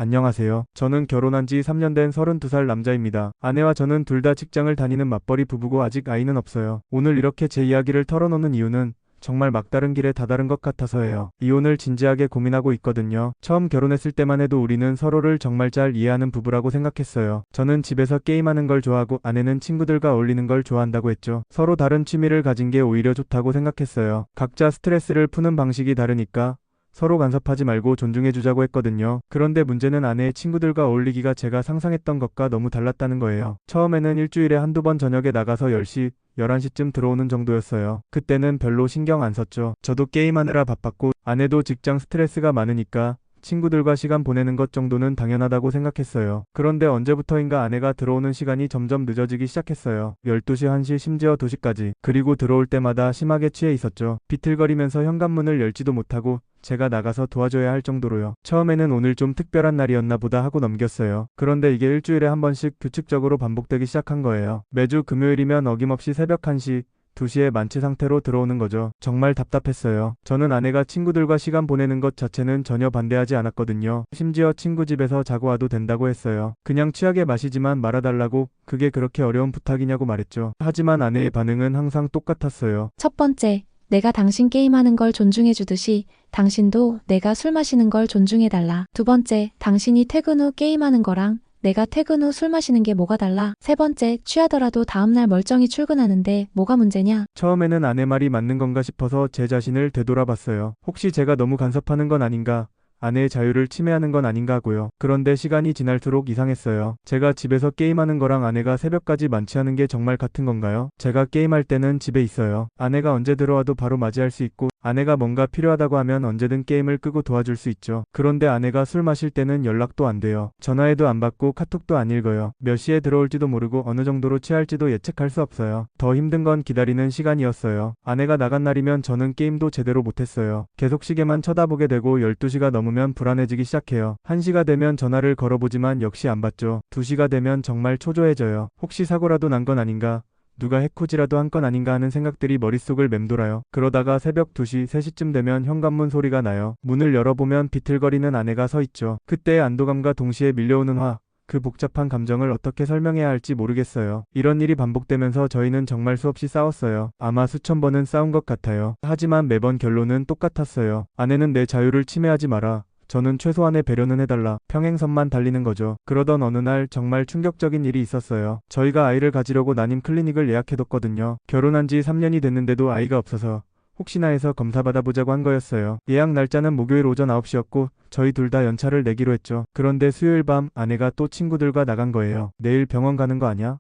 안녕하세요. 저는 결혼한 지 3년 된 32살 남자입니다. 아내와 저는 둘 다 직장을 다니는 맞벌이 부부고 아직 아이는 없어요. 오늘 이렇게 제 이야기를 털어놓는 이유는 정말 막다른 길에 다다른 것 같아서예요. 이혼을 진지하게 고민하고 있거든요. 처음 결혼했을 때만 해도 우리는 서로를 정말 잘 이해하는 부부라고 생각했어요. 저는 집에서 게임하는 걸 좋아하고 아내는 친구들과 어울리는 걸 좋아한다고 했죠. 서로 다른 취미를 가진 게 오히려 좋다고 생각했어요. 각자 스트레스를 푸는 방식이 다르니까 서로 간섭하지 말고 존중해주자고 했거든요. 그런데 문제는 아내의 친구들과 어울리기가 제가 상상했던 것과 너무 달랐다는 거예요. 처음에는 일주일에 한두 번 저녁에 나가서 10시, 11시쯤 들어오는 정도였어요. 그때는 별로 신경 안 썼죠. 저도 게임하느라 바빴고 아내도 직장 스트레스가 많으니까 친구들과 시간 보내는 것 정도는 당연하다고 생각했어요. 그런데 언제부터인가 아내가 들어오는 시간이 점점 늦어지기 시작했어요. 12시, 1시, 심지어 2시까지. 그리고 들어올 때마다 심하게 취해 있었죠. 비틀거리면서 현관문을 열지도 못하고 제가 나가서 도와줘야 할 정도로요. 처음에는 오늘 좀 특별한 날이었나 보다 하고 넘겼어요. 그런데 이게 일주일에 한 번씩 규칙적으로 반복되기 시작한 거예요. 매주 금요일이면 어김없이 새벽 1시, 2시에 만취 상태로 들어오는 거죠. 정말 답답했어요. 저는 아내가 친구들과 시간 보내는 것 자체는 전혀 반대하지 않았거든요. 심지어 친구 집에서 자고 와도 된다고 했어요. 그냥 취하게 마시지만 말아달라고 그게 그렇게 어려운 부탁이냐고 말했죠. 하지만 아내의 반응은 항상 똑같았어요. 첫 번째, 내가 당신 게임하는 걸 존중해주듯이 당신도 내가 술 마시는 걸 존중해달라. 두 번째, 당신이 퇴근 후 게임하는 거랑 내가 퇴근 후 술 마시는 게 뭐가 달라? 세 번째, 취하더라도 다음날 멀쩡히 출근하는데 뭐가 문제냐? 처음에는 아내 말이 맞는 건가 싶어서 제 자신을 되돌아봤어요. 혹시 제가 너무 간섭하는 건 아닌가? 아내의 자유를 침해하는 건 아닌가 하고요. 그런데 시간이 지날수록 이상했어요. 제가 집에서 게임하는 거랑 아내가 새벽까지 만취하는 게 정말 같은 건가요? 제가 게임할 때는 집에 있어요. 아내가 언제 들어와도 바로 맞이할 수 있고 아내가 뭔가 필요하다고 하면 언제든 게임을 끄고 도와줄 수 있죠. 그런데 아내가 술 마실 때는 연락도 안 돼요. 전화해도 안 받고 카톡도 안 읽어요. 몇 시에 들어올지도 모르고 어느 정도로 취할지도 예측할 수 없어요. 더 힘든 건 기다리는 시간이었어요. 아내가 나간 날이면 저는 게임도 제대로 못했어요. 계속 시계만 쳐다보게 되고 12시가 넘으면 불안해지기 시작해요. 1시가 되면 전화를 걸어보지만 역시 안 받죠. 2시가 되면 정말 초조해져요. 혹시 사고라도 난 건 아닌가? 누가 해코지라도 한 건 아닌가 하는 생각들이 머릿속을 맴돌아요. 그러다가 새벽 2시, 3시쯤 되면 현관문 소리가 나요. 문을 열어보면 비틀거리는 아내가 서 있죠. 그때의 안도감과 동시에 밀려오는 화, 그 복잡한 감정을 어떻게 설명해야 할지 모르겠어요. 이런 일이 반복되면서 저희는 정말 수없이 싸웠어요. 아마 수천 번은 싸운 것 같아요. 하지만 매번 결론은 똑같았어요. 아내는 내 자유를 침해하지 마라. 저는 최소한의 배려는 해달라. 평행선만 달리는 거죠. 그러던 어느 날 정말 충격적인 일이 있었어요. 저희가 아이를 가지려고 난임 클리닉을 예약해뒀거든요. 결혼한 지 3년이 됐는데도 아이가 없어서 혹시나 해서 검사 받아보자고 한 거였어요. 예약 날짜는 목요일 오전 9시였고 저희 둘 다 연차를 내기로 했죠. 그런데 수요일 밤 아내가 또 친구들과 나간 거예요. 내일 병원 가는 거 아냐?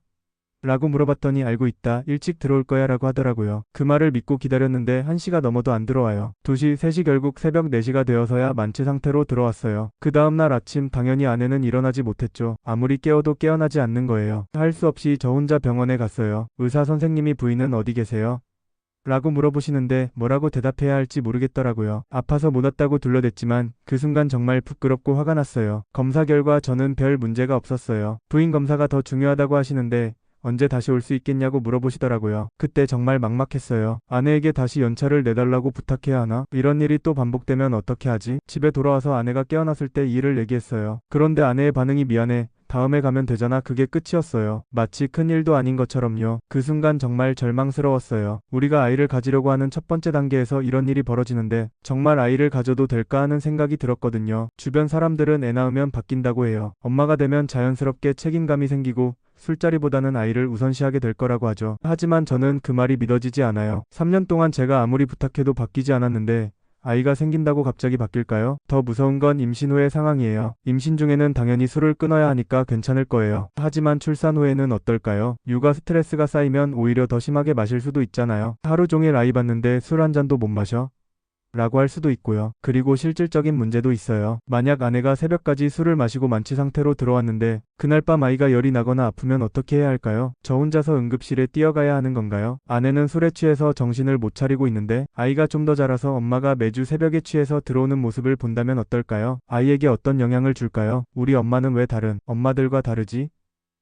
라고 물어봤더니 알고 있다. 일찍 들어올 거야 라고 하더라고요. 그 말을 믿고 기다렸는데 1시가 넘어도 안 들어와요. 2시, 3시 결국 새벽 4시가 되어서야 만취 상태로 들어왔어요. 그 다음날 아침 당연히 아내는 일어나지 못했죠. 아무리 깨워도 깨어나지 않는 거예요. 할 수 없이 저 혼자 병원에 갔어요. 의사 선생님이 부인은 어디 계세요? 라고 물어보시는데 뭐라고 대답해야 할지 모르겠더라고요. 아파서 못 왔다고 둘러댔지만 그 순간 정말 부끄럽고 화가 났어요. 검사 결과 저는 별 문제가 없었어요. 부인 검사가 더 중요하다고 하시는데 언제 다시 올 수 있겠냐고 물어보시더라고요. 그때 정말 막막했어요. 아내에게 다시 연차를 내달라고 부탁해야 하나? 이런 일이 또 반복되면 어떻게 하지? 집에 돌아와서 아내가 깨어났을 때 이 일을 얘기했어요. 그런데 아내의 반응이 미안해. 다음에 가면 되잖아. 그게 끝이었어요. 마치 큰 일도 아닌 것처럼요. 그 순간 정말 절망스러웠어요. 우리가 아이를 가지려고 하는 첫 번째 단계에서 이런 일이 벌어지는데 정말 아이를 가져도 될까 하는 생각이 들었거든요. 주변 사람들은 애 낳으면 바뀐다고 해요. 엄마가 되면 자연스럽게 책임감이 생기고 술자리보다는 아이를 우선시하게 될 거라고 하죠. 하지만 저는 그 말이 믿어지지 않아요. 3년 동안 제가 아무리 부탁해도 바뀌지 않았는데 아이가 생긴다고 갑자기 바뀔까요? 더 무서운 건 임신 후의 상황이에요. 임신 중에는 당연히 술을 끊어야 하니까 괜찮을 거예요. 하지만 출산 후에는 어떨까요? 육아 스트레스가 쌓이면 오히려 더 심하게 마실 수도 있잖아요. 하루 종일 아이 봤는데 술 한 잔도 못 마셔? 라고 할 수도 있고요. 그리고 실질적인 문제도 있어요. 만약 아내가 새벽까지 술을 마시고 만취 상태로 들어왔는데 그날 밤 아이가 열이 나거나 아프면 어떻게 해야 할까요? 저 혼자서 응급실에 뛰어가야 하는 건가요? 아내는 술에 취해서 정신을 못 차리고 있는데 아이가 좀 더 자라서 엄마가 매주 새벽에 취해서 들어오는 모습을 본다면 어떨까요? 아이에게 어떤 영향을 줄까요? 우리 엄마는 왜 다른 엄마들과 다르지?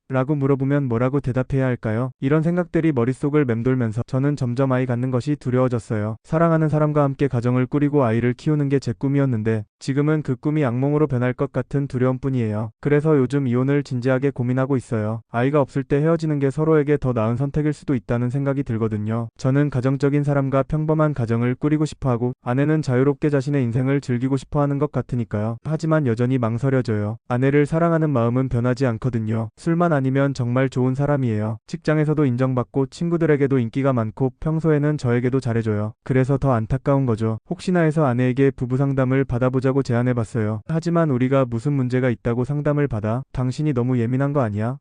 라고 물어보면 뭐라고 대답해야 할까요? 이런 생각들이 머릿속을 맴돌면서 저는 점점 아이 갖는 것이 두려워졌어요. 사랑하는 사람과 함께 가정을 꾸리고 아이를 키우는 게 제 꿈이었는데 지금은 그 꿈이 악몽으로 변할 것 같은 두려움뿐이에요. 그래서 요즘 이혼을 진지하게 고민하고 있어요. 아이가 없을 때 헤어지는 게 서로에게 더 나은 선택일 수도 있다는 생각이 들거든요. 저는 가정적인 사람과 평범한 가정을 꾸리고 싶어하고 아내는 자유롭게 자신의 인생을 즐기고 싶어하는 것 같으니까요. 하지만 여전히 망설여져요. 아내를 사랑하는 마음은 변하지 않거든요. 술만 아니면 정말 좋은 사람이에요. 직장에서도 인정받고 친구들에게도 인기가 많고 평소에는 저에게도 잘해줘요. 그래서 더 안타까운 거죠. 혹시나 해서 아내에게 부부 상담을 받아보자고 제안해봤어요. 하지만 우리가 무슨 문제가 있다고 상담을 받아? 당신이 너무 예민한 거 아니야?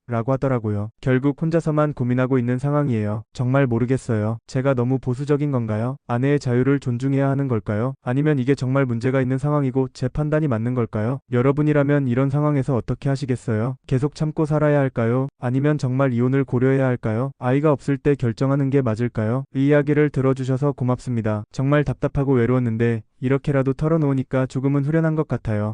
라고 하더라고요. 결국 혼자서만 고민하고 있는 상황이에요. 정말 모르겠어요. 제가 너무 보수적인 건가요? 아내의 자유를 존중해야 하는 걸까요? 아니면 이게 정말 문제가 있는 상황이고 제 판단이 맞는 걸까요? 여러분이라면 이런 상황에서 어떻게 하시겠어요? 계속 참고 살아야 할까요? 아니면 정말 이혼을 고려해야 할까요? 아이가 없을 때 결정하는 게 맞을까요? 이 이야기를 들어주셔서 고맙습니다. 정말 답답하고 외로웠는데 이렇게라도 털어놓으니까 조금은 후련한 것 같아요.